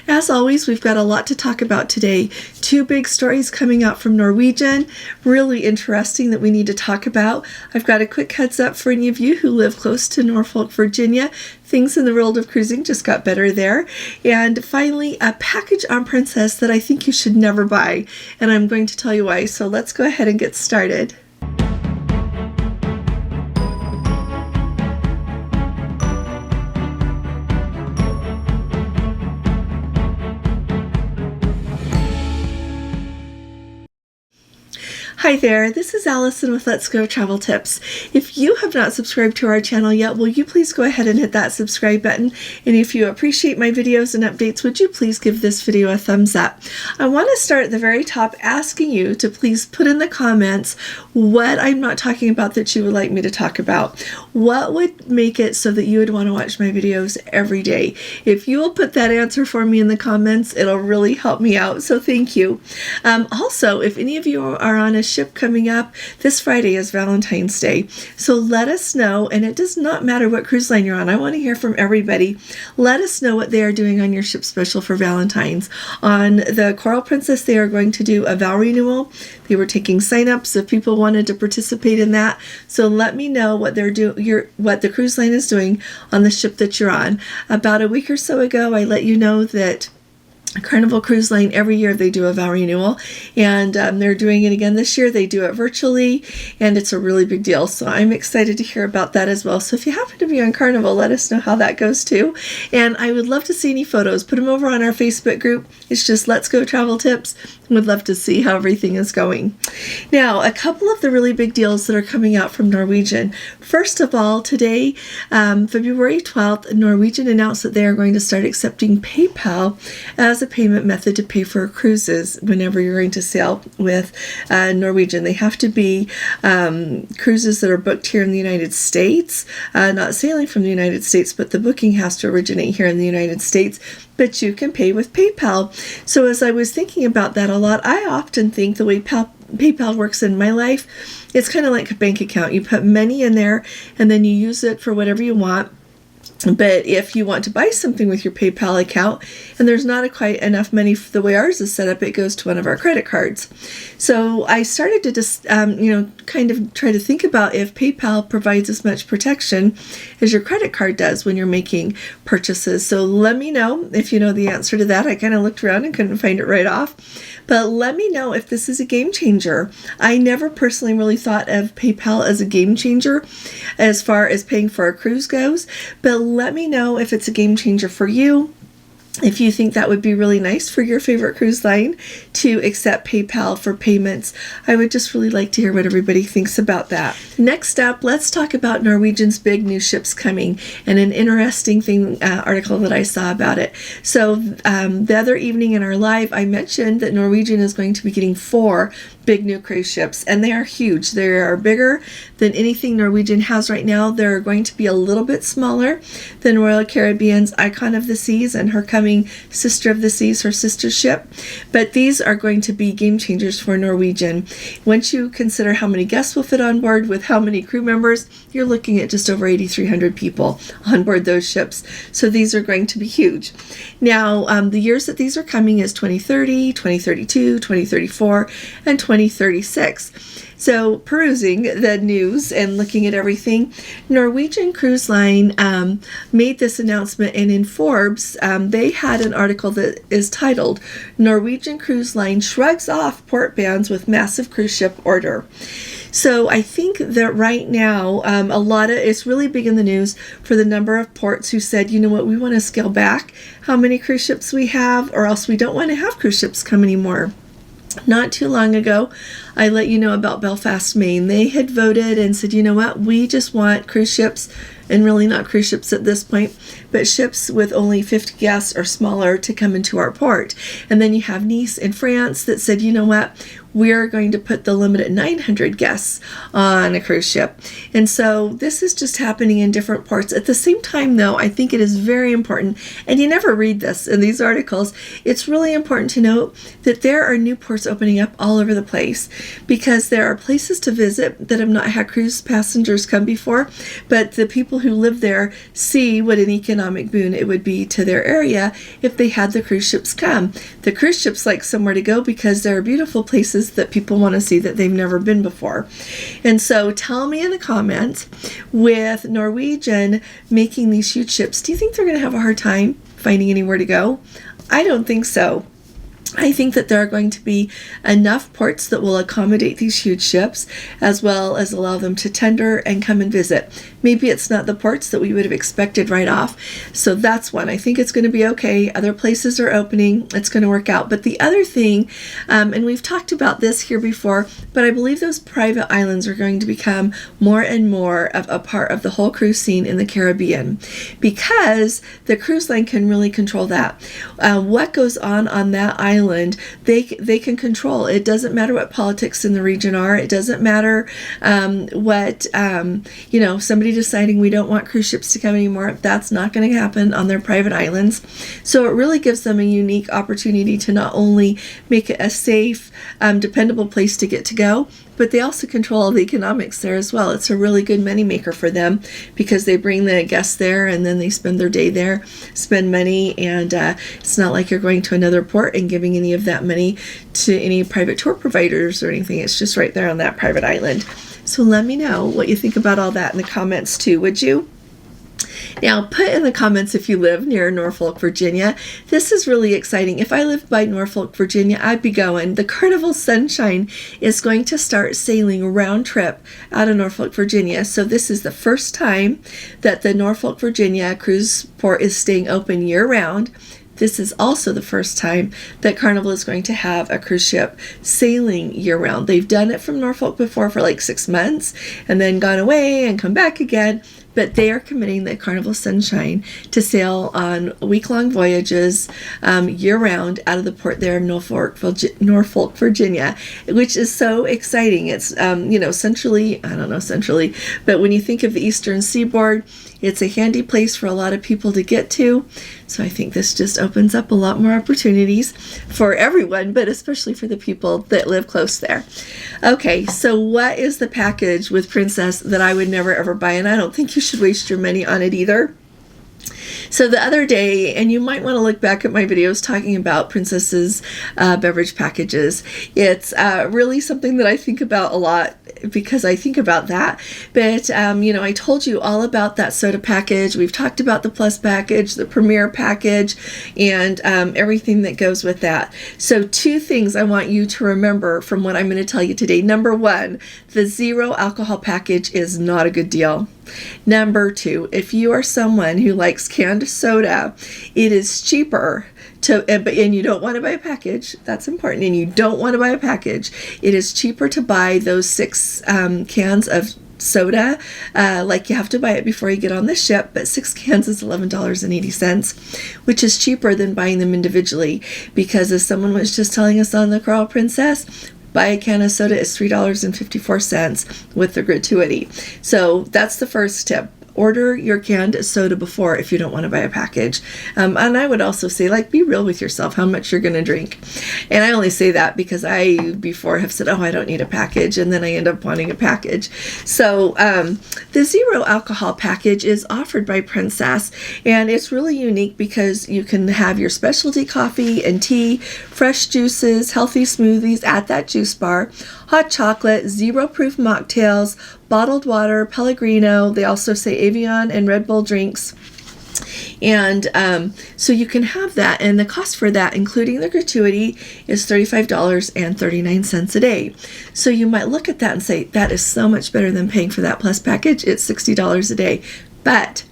As always, we've got a lot to talk about today. Two big stories coming out from Norwegian, really interesting that we need to talk about. I've got a quick heads up for any of you who live close to Norfolk, Virginia. Things in the world of cruising just got better there. And finally, a package on Princess that I think you should never buy, and I'm going to tell you why. So let's go ahead and get started. Hi there, this is Allison with Let's Go Travel Tips. If you have not subscribed to our channel yet, will you please go ahead and hit that subscribe button? And if you appreciate my videos and updates, would you please give this video a thumbs up? I want to start at the very top asking you to please put in the comments what I'm not talking about that you would like me to talk about. What would make it so that you would want to watch my videos every day? If you will put that answer for me in the comments, it'll really help me out, so thank you. Also, if any of you are on a ship coming up, this Friday is Valentine's Day, so let us know. And it does not matter what cruise line you're on, I want to hear from everybody. Let us know what they are doing on your ship special for Valentine's. On the Coral Princess, they are going to do a vow renewal. They were taking sign-ups if people wanted to participate in that, so let me know what they're doing, what the cruise line is doing on the ship that you're on. About a week or so ago, I let you know that Carnival Cruise Line, every year they do a vow renewal, and they're doing it again this year. They do it virtually, and it's a really big deal, so I'm excited to hear about that as well. So if you happen to be on Carnival, let us know how that goes too, and I would love to see any photos. Put them over on our Facebook group. It's just Let's Go Travel Tips. Would love to see how everything is going. Now, a couple of the really big deals that are coming out from Norwegian. First of all, today, February 12th, Norwegian announced that they are going to start accepting PayPal as a payment method to pay for cruises whenever you're going to sail with Norwegian. They have to be cruises that are booked here in the United States, not sailing from the United States, but the booking has to originate here in the United States. But you can pay with PayPal. So as I was thinking about that a lot, I often think the way PayPal works in my life, it's kind of like a bank account. You put money in there and then you use it for whatever you want. But if you want to buy something with your PayPal account and there's not quite enough money for the way ours is set up, it goes to one of our credit cards. So I started to just, kind of try to think about if PayPal provides as much protection as your credit card does when you're making purchases. So let me know if you know the answer to that. I kind of looked around and couldn't find it right off. But let me know if this is a game changer. I never personally really thought of PayPal as a game changer as far as paying for a cruise goes, but let me know if it's a game changer for you. If you think that would be really nice for your favorite cruise line to accept PayPal for payments, I would just really like to hear what everybody thinks about that. Next up, let's talk about Norwegian's big new ships coming and an interesting article that I saw about it. So the other evening in our live, I mentioned that Norwegian is going to be getting 4 big new cruise ships, and they are huge. They are bigger than anything Norwegian has right now. They're going to be a little bit smaller than Royal Caribbean's Icon of the Seas and her coming Sister of the Seas, her sister ship. But these are going to be game changers for Norwegian. Once you consider how many guests will fit on board with how many crew members, you're looking at just over 8,300 people on board those ships. So these are going to be huge. Now, the years that these are coming is 2030, 2032, 2034, and 2036. So perusing the news and looking at everything, Norwegian Cruise Line made this announcement, and in Forbes, they had an article that is titled, Norwegian Cruise Line Shrugs Off Port Bans with Massive Cruise Ship Order. So I think that right now, it's really big in the news for the number of ports who said, you know what, we want to scale back how many cruise ships we have, or else we don't want to have cruise ships come anymore. Not too long ago, I let you know about Belfast, Maine. They had voted and said, you know what, we just want cruise ships, and really not cruise ships at this point, but ships with only 50 guests or smaller to come into our port. And then you have Nice in France that said, you know what, we're going to put the limit at 900 guests on a cruise ship. And so this is just happening in different ports. At the same time, though, I think it is very important, and you never read this in these articles, it's really important to note that there are new ports opening up all over the place, because there are places to visit that have not had cruise passengers come before, but the people who live there see what an economic boon it would be to their area if they had the cruise ships come. The cruise ships like somewhere to go because there are beautiful places that people want to see that they've never been before. And so tell me in the comments, with Norwegian making these huge ships, do you think they're going to have a hard time finding anywhere to go? I don't think so. I think that there are going to be enough ports that will accommodate these huge ships, as well as allow them to tender and come and visit. Maybe it's not the ports that we would have expected right off. So that's one. I think it's going to be okay. Other places are opening. It's going to work out. But the other thing, and we've talked about this here before, but I believe those private islands are going to become more and more of a part of the whole cruise scene in the Caribbean, because the cruise line can really control that. What goes on that island, they can control. It doesn't matter what politics in the region are. It doesn't matter what, somebody deciding we don't want cruise ships to come anymore. That's not going to happen on their private islands. So it really gives them a unique opportunity to not only make it a safe, dependable place to get to go, but they also control all the economics there as well. It's a really good money maker for them, because they bring the guests there and then they spend their day there, spend money, and it's not like you're going to another port and giving any of that money to any private tour providers or anything. It's just right there on that private island. So let me know what you think about all that in the comments too, would you? Now, put in the comments if you live near Norfolk, Virginia. This is really exciting. If I lived by Norfolk, Virginia, I'd be going. The Carnival Sunshine is going to start sailing round trip out of Norfolk, Virginia. So this is the first time that the Norfolk, Virginia cruise port is staying open year-round. This is also the first time that Carnival is going to have a cruise ship sailing year-round. They've done it from Norfolk before for like 6 months and then gone away and come back again. But they are committing the Carnival Sunshine to sail on week-long voyages year-round out of the port there of Norfolk, Virginia, which is so exciting. It's, centrally, but when you think of the Eastern Seaboard, it's a handy place for a lot of people to get to. So I think this just opens up a lot more opportunities for everyone, but especially for the people that live close there. Okay, so what is the package with Princess that I would never ever buy? And I don't think you should waste your money on it either. So the other day, and you might want to look back at my videos talking about Princess's beverage packages. It's really something that I think about a lot, because I think about that. But, I told you all about that soda package. We've talked about the Plus package, the Premier package, and everything that goes with that. So 2 things I want you to remember from what I'm going to tell you today. Number 1, the 0 alcohol package is not a good deal. Number 2, if you are someone who likes canned soda, it is cheaper and you don't want to buy a package. That's important. And you don't want to buy a package. It is cheaper to buy those 6 cans of soda, like you have to buy it before you get on the ship, but 6 cans is $11.80, which is cheaper than buying them individually, because as someone was just telling us on the Coral Princess, buy a can of soda is $3.54 with the gratuity. So that's the first tip. Order your canned soda before if you don't want to buy a package. And I would also say, be real with yourself how much you're going to drink. And I only say that because I before have said, I don't need a package, and then I end up wanting a package. So the 0 alcohol package is offered by Princess, and it's really unique because you can have your specialty coffee and tea, fresh juices, healthy smoothies at that juice bar, hot chocolate, 0 proof mocktails, bottled water, Pellegrino. They also say Evian and Red Bull drinks. And so you can have that, and the cost for that, including the gratuity, is $35.39 a day. So you might look at that and say, that is so much better than paying for that Plus package. It's $60 a day. But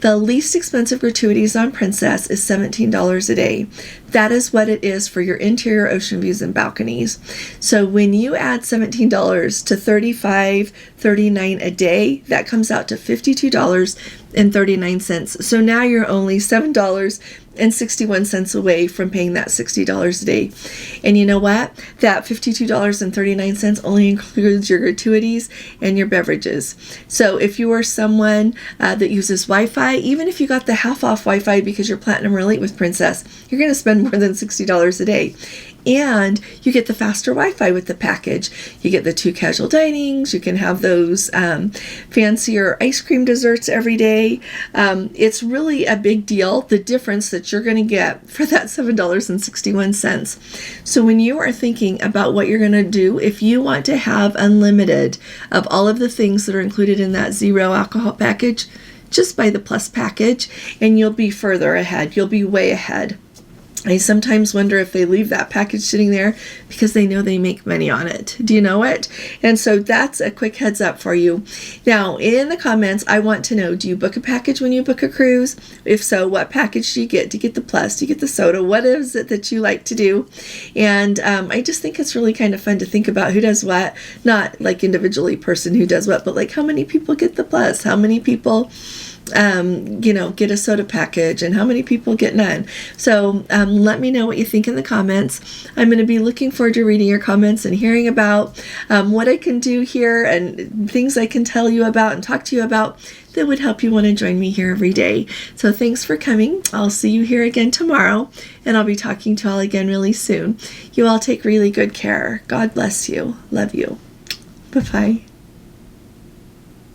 the least expensive gratuities on Princess is $17 a day. That is what it is for your interior ocean views and balconies. So when you add $17 to $35.39 a day, that comes out to $52.39. So now you're only $7 and 61 cents away from paying that $60 a day. And you know what? That $52.39 only includes your gratuities and your beverages. So if you are someone that uses Wi-Fi, even if you got the half off Wi-Fi because you're Platinum or Elite with Princess, you're going to spend more than $60 a day. And you get the faster Wi-Fi with the package. You get the 2 casual dinings. You can have those fancier ice cream desserts every day. It's really a big deal, the difference that you're going to get for that $7.61. So when you are thinking about what you're going to do, if you want to have unlimited of all of the things that are included in that 0 alcohol package, just buy the Plus package and you'll be further ahead. You'll be way ahead. I sometimes wonder if they leave that package sitting there because they know they make money on it. Do you know it? And so that's a quick heads up for you. Now, in the comments, I want to know, do you book a package when you book a cruise? If so, what package do you get? Do you get the Plus? Do you get the soda? What is it that you like to do? And I just think it's really kind of fun to think about who does what, not like individually person who does what, but like how many people get the Plus? How many people get a soda package, and how many people get none. So let me know what you think in the comments. I'm going to be looking forward to reading your comments and hearing about what I can do here and things I can tell you about and talk to you about that would help you want to join me here every day. So thanks for coming. I'll see you here again tomorrow, and I'll be talking to you all again really soon. You all take really good care. God bless you. Love you. Bye-bye.